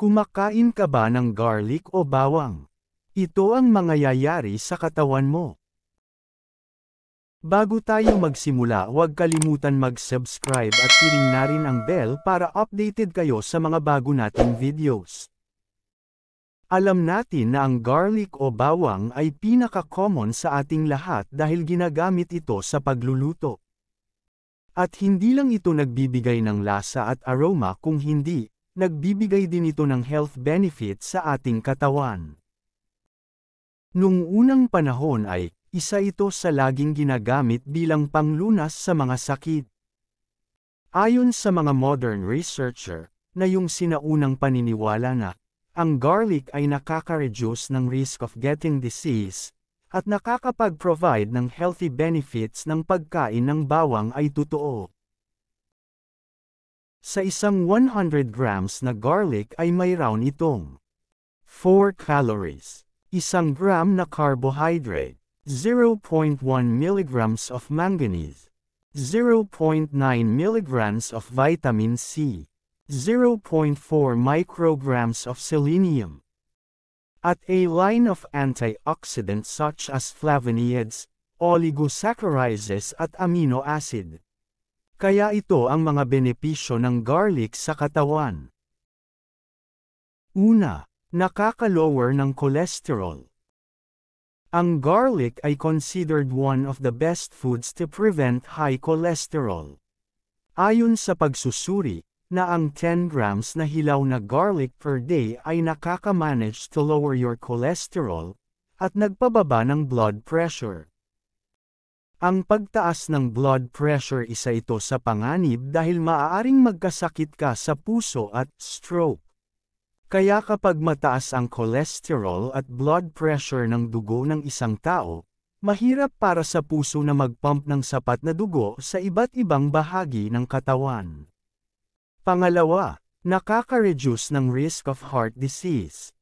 Kumakain ka ba ng garlic o bawang? Ito ang mangyayari sa katawan mo. Bago tayo magsimula, huwag kalimutan mag-subscribe at i-ring na rin ang bell para updated kayo sa mga bago nating videos. Alam natin na ang garlic o bawang ay pinaka-common sa ating lahat dahil ginagamit ito sa pagluluto. At hindi lang ito nagbibigay ng lasa at aroma, kung hindi, nagbibigay din ito ng health benefits sa ating katawan. Nung unang panahon ay, isa ito sa laging ginagamit bilang panglunas sa mga sakit. Ayon sa mga modern researcher, na yung sinaunang paniniwala na, ang garlic ay nakaka-reduce ng risk of getting disease, at nakakapag-provide ng healthy benefits ng pagkain ng bawang ay totoo. Sa isang 100 grams na garlic ay mayroon itong 4 calories, 1 gram na carbohydrate, 0.1 mg of manganese, 0.9 mg of vitamin C, 0.4 micrograms of selenium, at a line of antioxidants such as flavonoids, oligosaccharides at amino acid. Kaya ito ang mga benepisyo ng garlic sa katawan. Una, nakaka-lower ng cholesterol. Ang garlic ay considered one of the best foods to prevent high cholesterol. Ayon sa pagsusuri, na ang 10 grams na hilaw na garlic per day ay nakaka-manage to lower your cholesterol, at nagpababa ng blood pressure. Ang pagtaas ng blood pressure, isa ito sa panganib dahil maaaring magkasakit ka sa puso at stroke. Kaya kapag mataas ang cholesterol at blood pressure ng dugo ng isang tao, mahirap para sa puso na mag-pump ng sapat na dugo sa iba't ibang bahagi ng katawan. Pangalawa, nakaka-reduce ng risk of heart disease.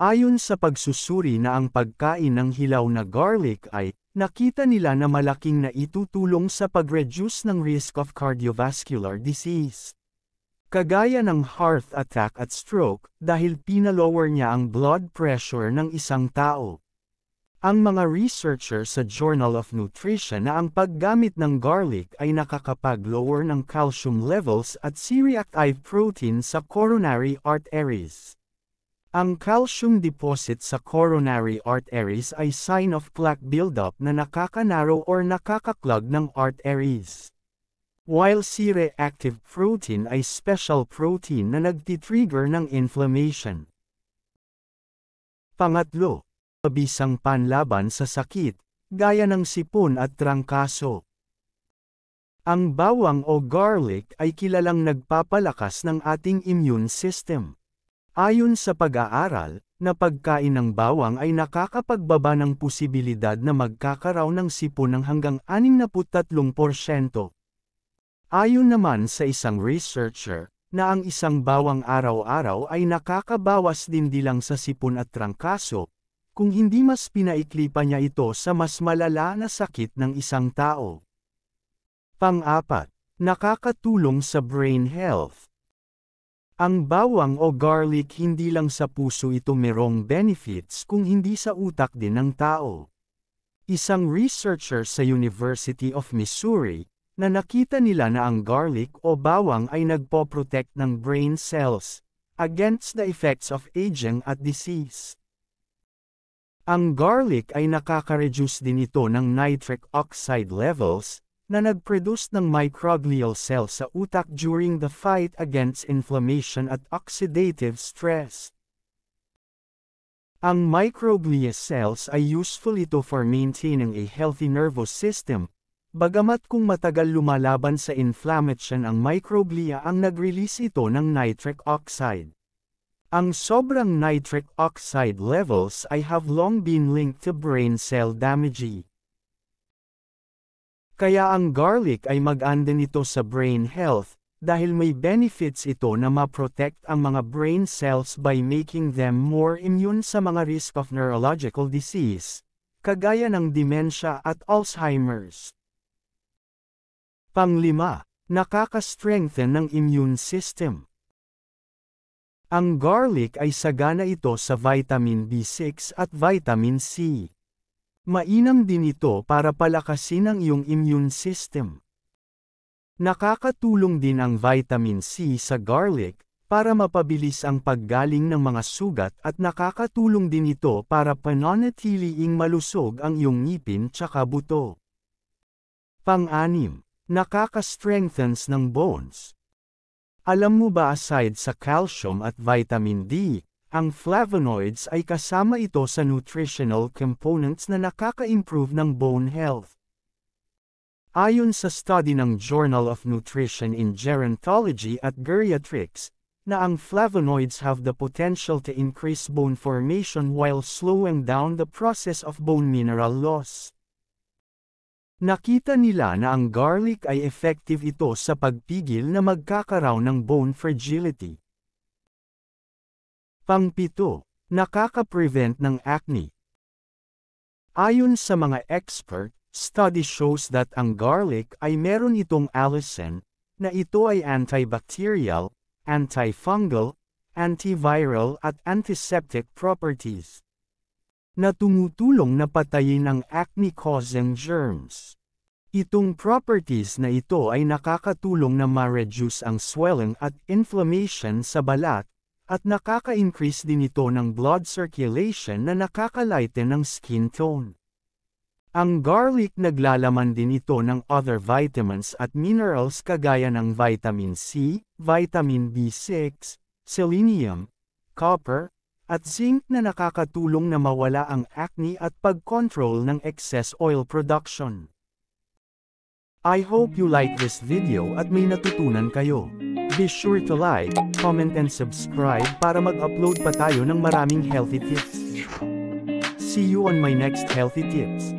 Ayon sa pagsusuri na ang pagkain ng hilaw na garlic ay, nakita nila na malaking naitutulong sa pag-reduce ng risk of cardiovascular disease. Kagaya ng heart attack at stroke, dahil pinalower niya ang blood pressure ng isang tao. Ang mga researcher sa Journal of Nutrition na ang paggamit ng garlic ay nakakapag-lower ng calcium levels at C-reactive protein sa coronary arteries. Ang calcium deposit sa coronary arteries ay sign of plaque buildup na nakaka-narrow or nakaka-clog ng arteries. While C-reactive protein ay special protein na nagtitrigger ng inflammation. Pangatlo, mabisang panlaban sa sakit, gaya ng sipon at trangkaso. Ang bawang o garlic ay kilalang nagpapalakas ng ating immune system. Ayon sa pag-aaral, na pagkain ng bawang ay nakakapagbaba ng posibilidad na magkakaroon ng sipon ng hanggang 63%. Ayon naman sa isang researcher, na ang isang bawang araw-araw ay nakakabawas din lang sa sipon at trangkaso, kung hindi mas pinaikli pa niya ito sa mas malala na sakit ng isang tao. Pang-apat, nakakatulong sa brain health. Ang bawang o garlic hindi lang sa puso ito merong benefits kung hindi sa utak din ng tao. Isang researcher sa University of Missouri, na nakita nila na ang garlic o bawang ay nagpo-protect ng brain cells against the effects of aging at disease. Ang garlic ay nakaka-reduce din ito ng nitric oxide levels, na nag-produce ng microglial cells sa utak during the fight against inflammation at oxidative stress. Ang microglia cells ay useful ito for maintaining a healthy nervous system, bagamat kung matagal lumalaban sa inflammation ang microglia ang nag-release ito ng nitric oxide. Ang sobrang nitric oxide levels ay have long been linked to brain cell damage. Kaya ang garlic ay mag-anda nito sa brain health, dahil may benefits ito na ma-protect ang mga brain cells by making them more immune sa mga risk of neurological disease, kagaya ng dementia at Alzheimer's. Panglima, nakaka-strengthen ng immune system. Ang garlic ay sagana ito sa vitamin B6 at vitamin C. Mainam din ito para palakasin ang iyong immune system. Nakakatulong din ang vitamin C sa garlic, para mapabilis ang paggaling ng mga sugat at nakakatulong din ito para pananatiliing malusog ang iyong ngipin tsaka buto. Pang-anim, nakaka-strengthens ng bones. Alam mo ba aside sa calcium at vitamin D, ang flavonoids ay kasama ito sa nutritional components na nakaka-improve ng bone health. Ayon sa study ng Journal of Nutrition in Gerontology at Geriatrics, na ang flavonoids have the potential to increase bone formation while slowing down the process of bone mineral loss. Nakita nila na ang garlic ay effective ito sa pagpigil na magkakaroon ng bone fragility. Pang-7, nakaka-prevent ng acne. Ayon sa mga expert, study shows that ang garlic ay meron itong allicin, na ito ay antibacterial, antifungal, antiviral at antiseptic properties, na tumutulong na patayin ang acne-causing germs. Itong properties na ito ay nakakatulong na ma-reduce ang swelling at inflammation sa balat, at nakaka-increase din ito ng blood circulation na nakakalighten ng skin tone. Ang garlic naglalaman din ito ng other vitamins at minerals kagaya ng vitamin C, vitamin B6, selenium, copper, at zinc na nakakatulong na mawala ang acne at pag-control ng excess oil production. I hope you like this video at may natutunan kayo. Be sure to like, comment and subscribe para mag-upload pa tayo ng maraming healthy tips. See you on my next healthy tips.